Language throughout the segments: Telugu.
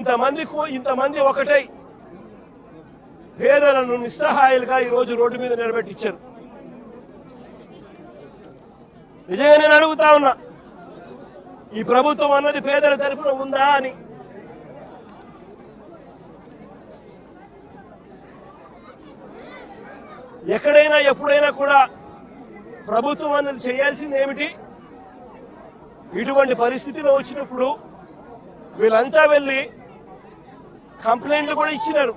ఇంతమంది ఒకటై పేదలను నిస్సహాయాలుగా ఈ రోజు రోడ్డు మీద నిలబెట్టించారు. నిజంగా నేను అడుగుతా ఉన్నా, ఈ ప్రభుత్వం అన్నది పేదల తరఫున ఉందా అని. ఎక్కడైనా ఎప్పుడైనా కూడా ప్రభుత్వం అన్నది చేయాల్సింది ఏమిటి? ఇటువంటి పరిస్థితిలో వచ్చినప్పుడు వీళ్ళంతా వెళ్ళి కంప్లైంట్లు కూడా ఇచ్చినారు.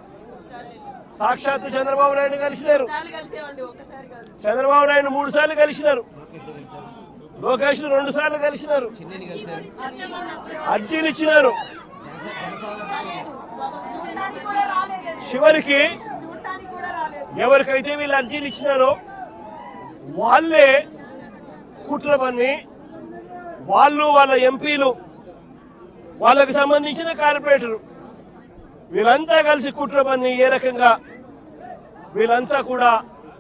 సాక్షాత్తు చంద్రబాబు నాయుడు కలిసినారు. చంద్రబాబు నాయుడు 3 సార్లు కలిసినారు. లోకేష్ 2 సార్లు కలిసినారు. అర్జీలు ఇచ్చినారు. చివరికి ఎవరికైతే వీళ్ళు అర్జీలు ఇచ్చినారో వాళ్ళే కుట్ర పన్ని వాళ్ళు, వాళ్ళ ఎంపీలు, వాళ్ళకి సంబంధించిన కార్పొరేటరు వీళ్ళంతా కలిసి కుట్ర పన్ని ఏ రకంగా వీళ్ళంతా కూడా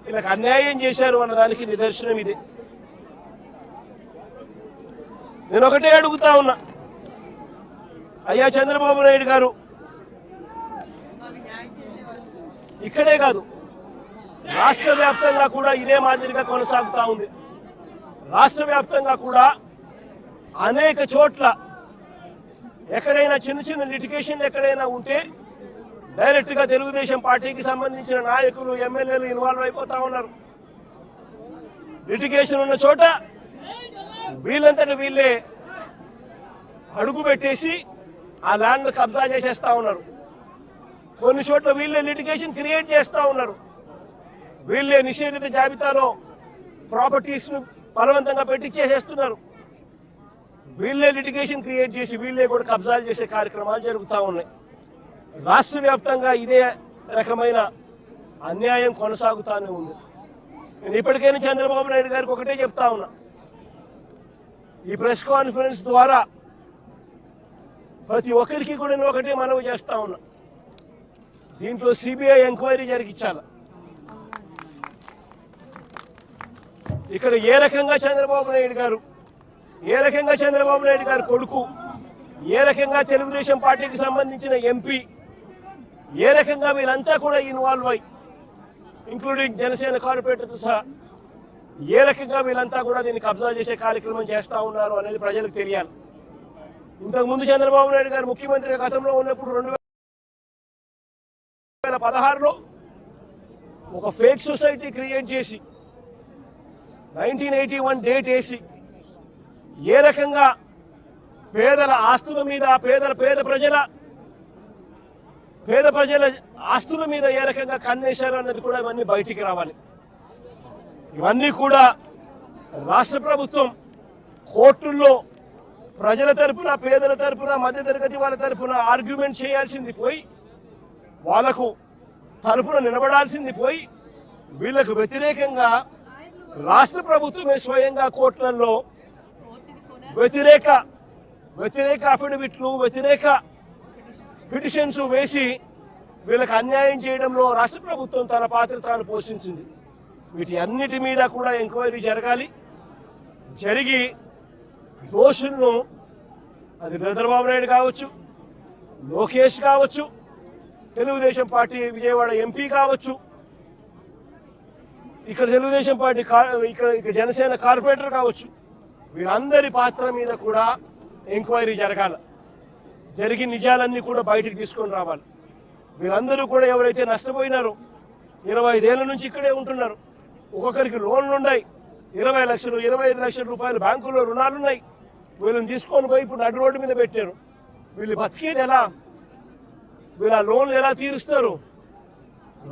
వీళ్ళకి అన్యాయం చేశారు అన్నదానికి నిదర్శనం ఇది. నేను ఒకటే అడుగుతా ఉన్నా, అయ్యా చంద్రబాబు నాయుడు గారు, ఇక్కడే కాదు రాష్ట్ర వ్యాప్తంగా కూడా ఇదే మాదిరిగా కొనసాగుతా ఉంది. రాష్ట్ర వ్యాప్తంగా కూడా అనేక చోట్ల ఎక్కడైనా చిన్న లిటిగేషన్లు ఎక్కడైనా ఉంటే డైరెక్ట్ గా తెలుగుదేశం పార్టీకి సంబంధించిన నాయకులు, ఎమ్మెల్యేలు ఇన్వాల్వ్ అయిపోతా ఉన్నారు. లిటిగేషన్ ఉన్న చోట వీళ్ళంతటి వీళ్ళే అడుగు పెట్టేసి ఆ ల్యాండ్ కబ్జా చేసేస్తా ఉన్నారు. కొన్ని చోట్ల వీళ్ళే లిటిగేషన్ క్రియేట్ చేస్తా ఉన్నారు. వీళ్ళే నిషేధిత జాబితాలో ప్రాపర్టీస్ ను బలవంతంగా పెట్టించేసేస్తున్నారు. వీళ్ళే లిటిగేషన్ క్రియేట్ చేసి వీళ్ళే కూడా కబ్జాలు చేసే కార్యక్రమాలు జరుగుతూ ఉన్నాయి. రాష్ట్ర వ్యాప్తంగా ఇదే రకమైన అన్యాయం కొనసాగుతూనే ఉంది. నేను ఇప్పటికైనా చంద్రబాబు నాయుడు గారికి ఒకటే చెప్తా ఉన్నా, ఈ ప్రెస్ కాన్ఫరెన్స్ ద్వారా ప్రతి ఒక్కరికి కూడా నేను ఒకటే మనవి చేస్తా ఉన్నా, దీంట్లో సిబిఐ ఎంక్వైరీ జరిగించాల. ఇక్కడ ఏ రకంగా చంద్రబాబు నాయుడు గారు కొడుకు, ఏ రకంగా తెలుగుదేశం పార్టీకి సంబంధించిన ఎంపీ, ఏ రకంగా వీళ్ళంతా కూడా ఇన్వాల్వ్ అయ్యి ఇంక్లూడింగ్ జనసేన కార్పొరేటర్తో సహా ఏ రకంగా వీళ్ళంతా కూడా దీన్ని కబ్జా చేసే కార్యక్రమం చేస్తా ఉన్నారు అనేది ప్రజలకు తెలియాలి. ఇంతకుముందు చంద్రబాబు నాయుడు గారు ముఖ్యమంత్రి గతంలో ఉన్నప్పుడు 2016లో ఒక ఫేక్ సొసైటీ క్రియేట్ చేసి 1981 డేట్ వేసి ఏ రకంగా పేదల ఆస్తుల మీద, పేద ప్రజల ఆస్తుల మీద ఏ రకంగా కన్నేశారు అన్నది కూడా ఇవన్నీ బయటికి రావాలి. ఇవన్నీ కూడా రాష్ట్ర ప్రభుత్వం కోర్టుల్లో ప్రజల తరపున, పేదల తరపున, మధ్యతరగతి వాళ్ళ తరపున ఆర్గ్యుమెంట్ చేయాల్సింది పోయి, వాళ్లకు తరపున నిలబడాల్సింది పోయి, వీళ్లకు వ్యతిరేకంగా రాష్ట్ర ప్రభుత్వమే స్వయంగా కోర్టులలో వ్యతిరేక అఫిడవిట్లు, వ్యతిరేక పిటిషన్స్ వేసి వీళ్ళకి అన్యాయం చేయడంలో రాష్ట్ర ప్రభుత్వం తన పాత్ర తాను పోషించింది. వీటి అన్నిటి మీద కూడా ఎంక్వైరీ జరగాలి. జరిగి దోషులను, అది చంద్రబాబు నాయుడు కావచ్చు, లోకేష్ కావచ్చు, తెలుగుదేశం పార్టీ విజయవాడ ఎంపీ కావచ్చు, ఇక్కడ తెలుగుదేశం పార్టీ ఇక్కడ జనసేన కార్పొరేటర్ కావచ్చు, వీరందరి పాత్ర మీద కూడా ఎంక్వైరీ జరగాలి. జరిగి నిజాలన్నీ కూడా బయటికి తీసుకొని రావాలి. వీరందరూ కూడా ఎవరైతే నష్టపోయినారో 25 ఏళ్ల నుంచి ఇక్కడే ఉంటున్నారు, ఒక్కొక్కరికి లోన్లు ఉన్నాయి, 20 లక్షలు 25 లక్షల రూపాయలు బ్యాంకుల్లో రుణాలున్నాయి. వీళ్ళని తీసుకొని పోయి ఇప్పుడు నడి రోడ్డు మీద పెట్టారు. వీళ్ళు బతికేది ఎలా? వీళ్ళ లోన్లు ఎలా తీరుస్తారు?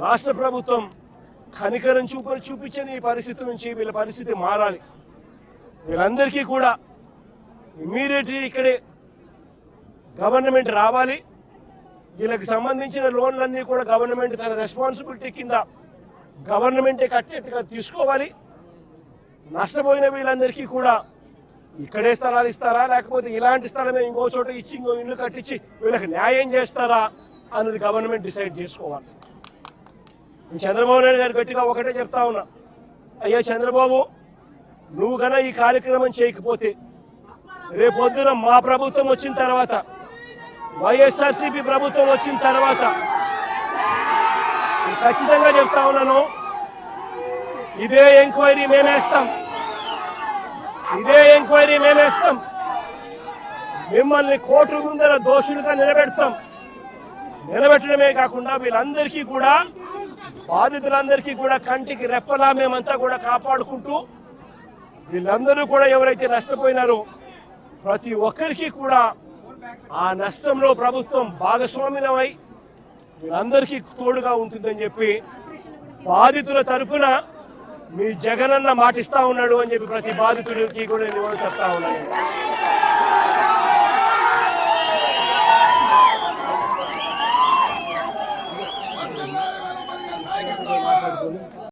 రాష్ట్ర ప్రభుత్వం కనికరం చూపించని ఈ పరిస్థితి నుంచి వీళ్ళ పరిస్థితి మారాలి. వీళ్ళందరికీ కూడా ఇమ్మీడియట్లీ ఇక్కడే గవర్నమెంట్ రావాలి. వీళ్ళకి సంబంధించిన లోన్లన్నీ కూడా గవర్నమెంట్ తన రెస్పాన్సిబిలిటీ కింద గవర్నమెంటే కట్టేట్టుగా తీసుకోవాలి. నష్టపోయిన వీళ్ళందరికీ కూడా ఇక్కడే స్థలాలు ఇస్తారా, లేకపోతే ఇలాంటి స్థలమే ఇంకో చోట ఇచ్చి ఇంకో ఇల్లు కట్టించి వీళ్ళకి న్యాయం చేస్తారా అన్నది గవర్నమెంట్ డిసైడ్ చేసుకోవాలి. చంద్రబాబు నాయుడు గారు గట్టిగా ఒకటే చెప్తా ఉన్నా, అయ్యా చంద్రబాబు, నువ్వు గన ఈ కార్యక్రమం చేయకపోతే రేపొద్దున మా ప్రభుత్వం వచ్చిన తర్వాత వైఎస్ఆర్సీపీ ప్రభుత్వం వచ్చిన తర్వాత ఖచ్చితంగా చెప్తా ఉన్నాను, ఇదే ఎంక్వైరీ మేమేస్తాం, ఇదే ఎంక్వైరీ మేమేస్తాం. మిమ్మల్ని కోర్టు ముందర దోషులుగా నిలబెడతాం. నిలబెట్టడమే కాకుండా వీళ్ళందరికీ కూడా, బాధితులందరికీ కూడా కంటికి రెప్పలా మేమంతా కూడా కాపాడుకుంటూ, వీళ్ళందరూ కూడా ఎవరైతే నష్టపోయినారో ప్రతి ఒక్కరికి కూడా ఆ నష్టంలో ప్రభుత్వం భాగస్వామ్యమై వీళ్ళందరికీ తోడుగా ఉంటుందని చెప్పి బాధితుల తరపున మీ జగనన్న మాటిస్తా ఉన్నాడు అని చెప్పి ప్రతి బాధితుడికి కూడా నేను చెప్తా ఉన్నాను.